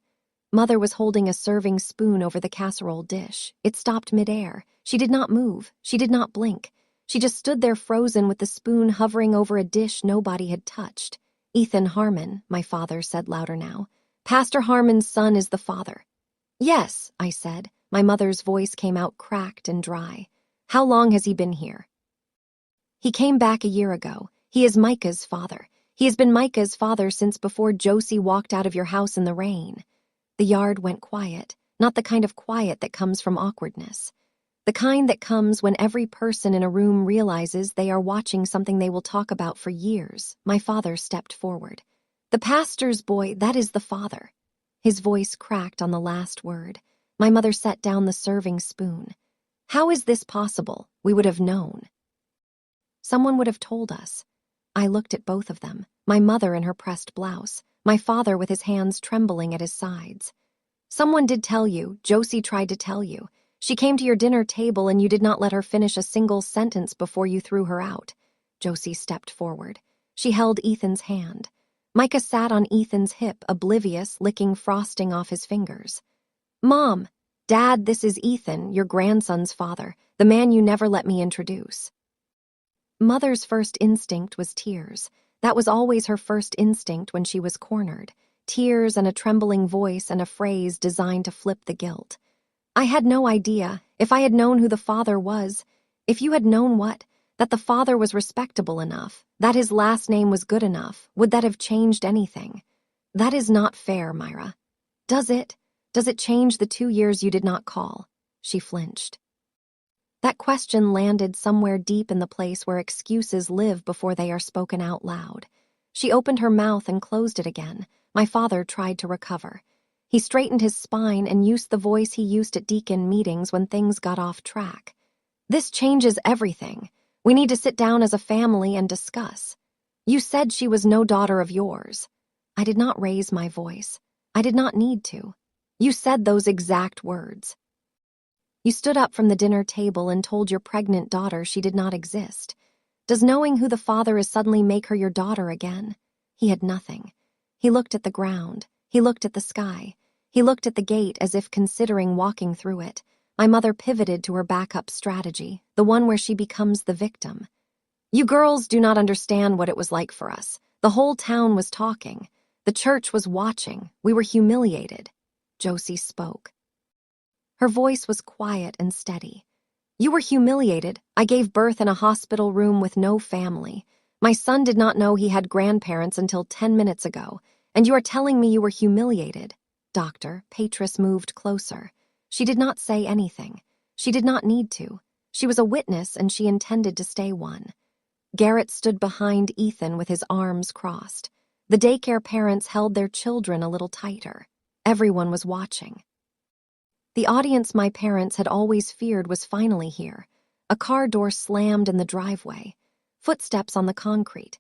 Mother was holding a serving spoon over the casserole dish. It stopped midair. She did not move. She did not blink. She just stood there frozen with the spoon hovering over a dish nobody had touched. "Ethan Harmon," my father said louder now. "Pastor Harmon's son is the father." "Yes," I said. My mother's voice came out cracked and dry. "How long has he been here?" "He came back a year ago. He is Micah's father. He has been Micah's father since before Josie walked out of your house in the rain." The yard went quiet, not the kind of quiet that comes from awkwardness. The kind that comes when every person in a room realizes they are watching something they will talk about for years. My father stepped forward. "The pastor's boy, that is the father." His voice cracked on the last word. My mother set down the serving spoon. "How is this possible? We would have known." Someone would have told us. I looked at both of them, my mother in her pressed blouse, my father with his hands trembling at his sides. "Someone did tell you. Josie tried to tell you. She came to your dinner table and you did not let her finish a single sentence before you threw her out." Josie stepped forward. She held Ethan's hand. Micah sat on Ethan's hip, oblivious, licking frosting off his fingers. "Mom, Dad, this is Ethan, your grandson's father, the man you never let me introduce." Mother's first instinct was tears. That was always her first instinct when she was cornered. Tears and a trembling voice and a phrase designed to flip the guilt. "I had no idea. If I had known who the father was." "If you had known what?" That the father was respectable enough, that his last name was good enough. Would that have changed anything? That is not fair, Myra. Does it? Does it change the 2 years you did not call? She flinched. That question landed somewhere deep in the place where excuses live before they are spoken out loud. She opened her mouth and closed it again. My father tried to recover. He straightened his spine and used the voice he used at deacon meetings when things got off track. This changes everything. We need to sit down as a family and discuss. You said she was no daughter of yours. I did not raise my voice. I did not need to. You said those exact words. You stood up from the dinner table and told your pregnant daughter she did not exist. Does knowing who the father is suddenly make her your daughter again? He had nothing. He looked at the ground. He looked at the sky. He looked at the gate as if considering walking through it. My mother pivoted to her backup strategy, the one where she becomes the victim. You girls do not understand what it was like for us. The whole town was talking. The church was watching. We were humiliated. Josie spoke. Her voice was quiet and steady. You were humiliated. I gave birth in a hospital room with no family. My son did not know he had grandparents until 10 minutes ago, and you are telling me you were humiliated. Doctor, Patris moved closer. She did not say anything. She did not need to. She was a witness, and she intended to stay one. Garrett stood behind Ethan with his arms crossed. The daycare parents held their children a little tighter. Everyone was watching. The audience my parents had always feared was finally here. A car door slammed in the driveway. Footsteps on the concrete.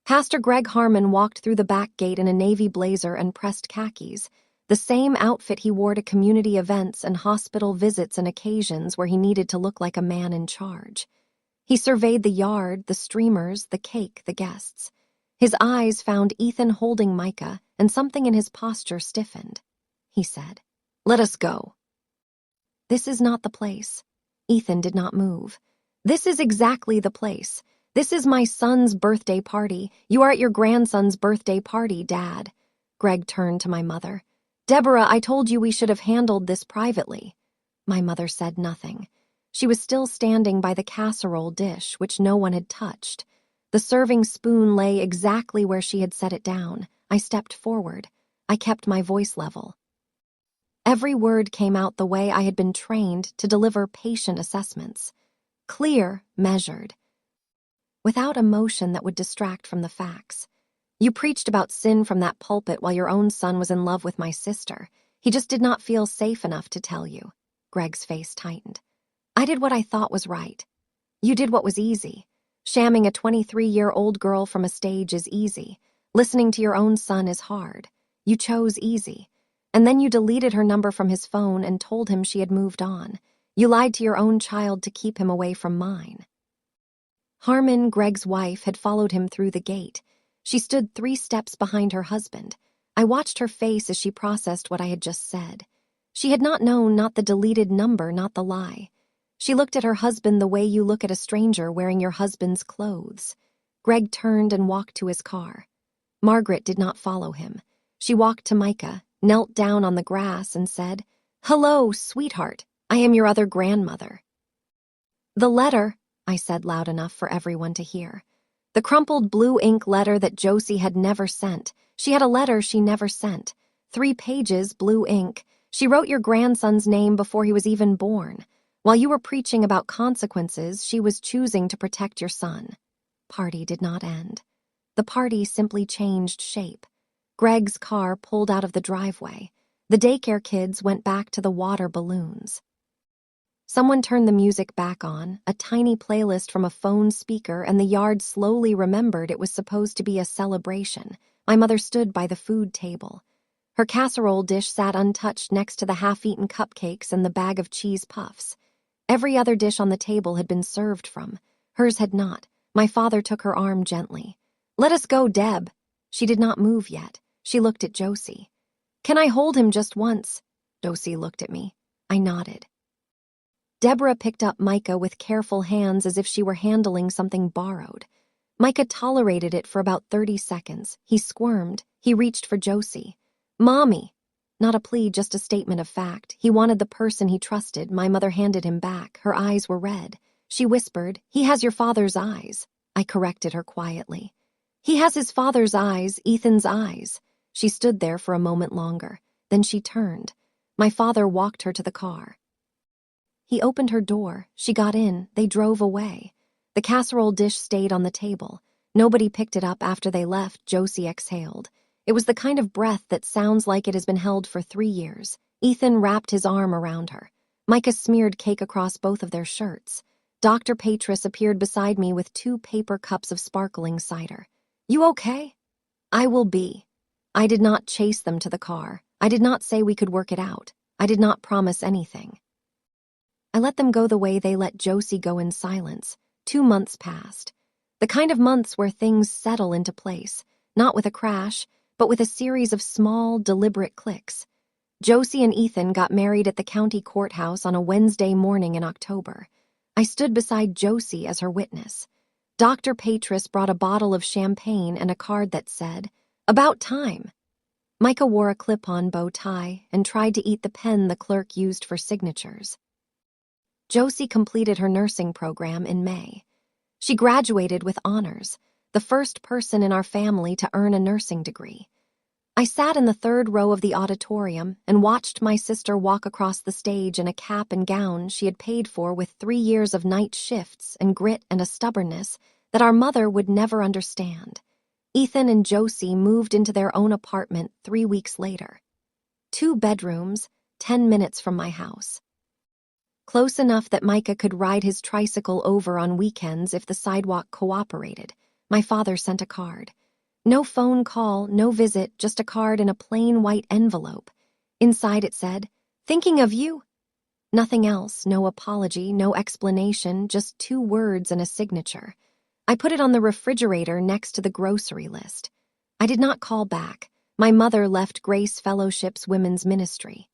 Pastor Greg Harmon walked through the back gate in a navy blazer and pressed khakis, the same outfit he wore to community events and hospital visits and occasions where he needed to look like a man in charge. He surveyed the yard, the streamers, the cake, the guests. His eyes found Ethan holding Micah, and something in his posture stiffened. He said, "Let us go." This is not the place. Ethan did not move. This is exactly the place. This is my son's birthday party. You are at your grandson's birthday party, Dad. Greg turned to my mother. Deborah, I told you we should have handled this privately. My mother said nothing. She was still standing by the casserole dish, which no one had touched. The serving spoon lay exactly where she had set it down. I stepped forward. I kept my voice level. Every word came out the way I had been trained to deliver patient assessments. Clear, measured. Without emotion that would distract from the facts. You preached about sin from that pulpit while your own son was in love with my sister. He just did not feel safe enough to tell you. Greg's face tightened. I did what I thought was right. You did what was easy. Shamming a 23-year-old girl from a stage is easy. Listening to your own son is hard. You chose easy. And then you deleted her number from his phone and told him she had moved on. You lied to your own child to keep him away from mine. Harmon, Greg's wife, had followed him through the gate. She stood 3 steps behind her husband. I watched her face as she processed what I had just said. She had not known, not the deleted number, not the lie. She looked at her husband the way you look at a stranger wearing your husband's clothes. Greg turned and walked to his car. Margaret did not follow him. She walked to Micah, knelt down on the grass and said, "Hello, sweetheart. I am your other grandmother." The letter, I said loud enough for everyone to hear. The crumpled blue ink letter that Josie had never sent. She had a letter she never sent. 3 pages, blue ink. She wrote your grandson's name before he was even born. While you were preaching about consequences, she was choosing to protect your son. Party did not end. The party simply changed shape. Greg's car pulled out of the driveway. The daycare kids went back to the water balloons. Someone turned the music back on, a tiny playlist from a phone speaker, and the yard slowly remembered it was supposed to be a celebration. My mother stood by the food table. Her casserole dish sat untouched next to the half-eaten cupcakes and the bag of cheese puffs. Every other dish on the table had been served from. Hers had not. My father took her arm gently. "Let us go, Deb." She did not move yet. She looked at Josie. "Can I hold him just once?" Josie looked at me. I nodded. Deborah picked up Micah with careful hands as if she were handling something borrowed. Micah tolerated it for about 30 seconds. He squirmed. He reached for Josie. "Mommy." Not a plea, just a statement of fact. He wanted the person he trusted. My mother handed him back. Her eyes were red. She whispered, "He has your father's eyes." I corrected her quietly. "He has his father's eyes, Ethan's eyes." She stood there for a moment longer. Then she turned. My father walked her to the car. He opened her door. She got in. They drove away. The casserole dish stayed on the table. Nobody picked it up after they left. Josie exhaled. It was the kind of breath that sounds like it has been held for 3 years. Ethan wrapped his arm around her. Micah smeared cake across both of their shirts. Dr. Patris appeared beside me with 2 paper cups of sparkling cider. "You okay?" "I will be." I did not chase them to the car. I did not say we could work it out. I did not promise anything. I let them go the way they let Josie go in silence. 2 months passed. The kind of months where things settle into place, not with a crash, but with a series of small, deliberate clicks. Josie and Ethan got married at the county courthouse on a Wednesday morning in October. I stood beside Josie as her witness. Dr. Patris brought a bottle of champagne and a card that said, "About time." Micah wore a clip-on bow tie and tried to eat the pen the clerk used for signatures. Josie completed her nursing program in May. She graduated with honors, the first person in our family to earn a nursing degree. I sat in the 3rd row of the auditorium and watched my sister walk across the stage in a cap and gown she had paid for with 3 years of night shifts and grit and a stubbornness that our mother would never understand. Ethan and Josie moved into their own apartment 3 weeks later. 2 bedrooms, 10 minutes from my house. Close enough that Micah could ride his tricycle over on weekends if the sidewalk cooperated. My father sent a card. No phone call, no visit, just a card in a plain white envelope. Inside it said, "Thinking of you." Nothing else, no apology, no explanation, just 2 words and a signature. I put it on the refrigerator next to the grocery list. I did not call back. My mother left Grace Fellowship's women's ministry.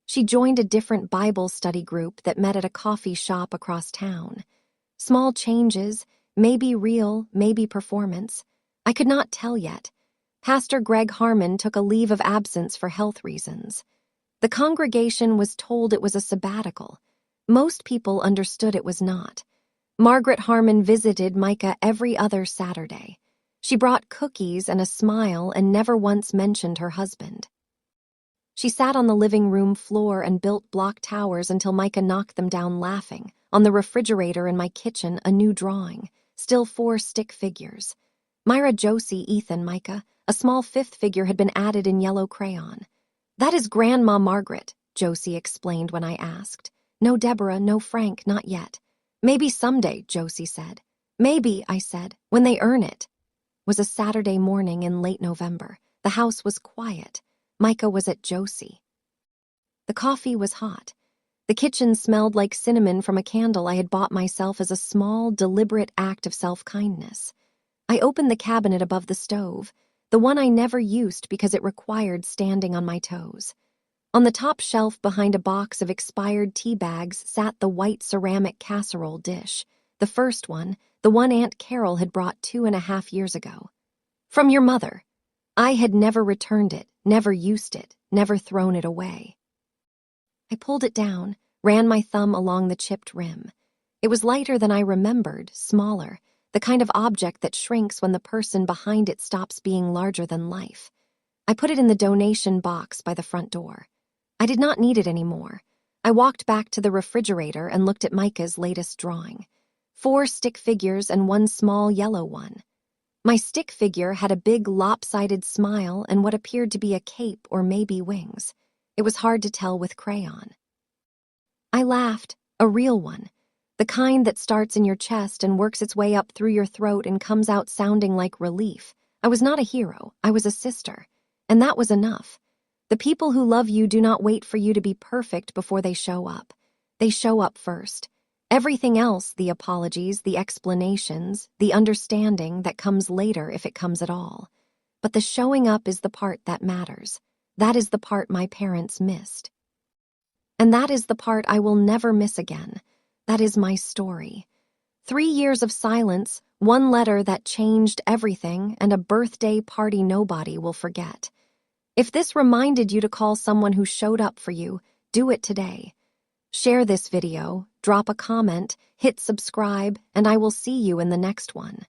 She joined a different Bible study group that met at a coffee shop across town. Small changes, maybe real, maybe performance. I could not tell yet. Pastor Greg Harmon took a leave of absence for health reasons. The congregation was told it was a sabbatical. Most people understood it was not. Margaret Harmon visited Micah every other Saturday. She brought cookies and a smile and never once mentioned her husband. She sat on the living room floor and built block towers until Micah knocked them down laughing. On the refrigerator in my kitchen, a new drawing. Still 4 stick figures. Myra, Josie, Ethan, Micah. A small 5th figure had been added in yellow crayon. "That is Grandma Margaret," Josie explained when I asked. "No Deborah, no Frank, not yet." "Maybe someday," Josie said. "Maybe," I said, "when they earn it." It was a Saturday morning in late November. The house was quiet. Micah was at Josie. The coffee was hot. The kitchen smelled like cinnamon from a candle I had bought myself as a small, deliberate act of self-kindness. I opened the cabinet above the stove, the one I never used because it required standing on my toes. On the top shelf behind a box of expired tea bags sat the white ceramic casserole dish, the first one, the one Aunt Carol had brought 2.5 years ago. "From your mother." I had never returned it, never used it, never thrown it away. I pulled it down, ran my thumb along the chipped rim. It was lighter than I remembered, smaller, the kind of object that shrinks when the person behind it stops being larger than life. I put it in the donation box by the front door. I did not need it anymore. I walked back to the refrigerator and looked at Micah's latest drawing. 4 stick figures and 1 small yellow one. My stick figure had a big lopsided smile and what appeared to be a cape or maybe wings. It was hard to tell with crayon. I laughed, a real one, the kind that starts in your chest and works its way up through your throat and comes out sounding like relief. I was not a hero, I was a sister, and that was enough. The people who love you do not wait for you to be perfect before they show up. They show up first. Everything else, the apologies, the explanations, the understanding, that comes later if it comes at all. But the showing up is the part that matters. That is the part my parents missed. And that is the part I will never miss again. That is my story. 3 years of silence, 1 letter that changed everything, and a birthday party nobody will forget. If this reminded you to call someone who showed up for you, do it today. Share this video, drop a comment, hit subscribe, and I will see you in the next one.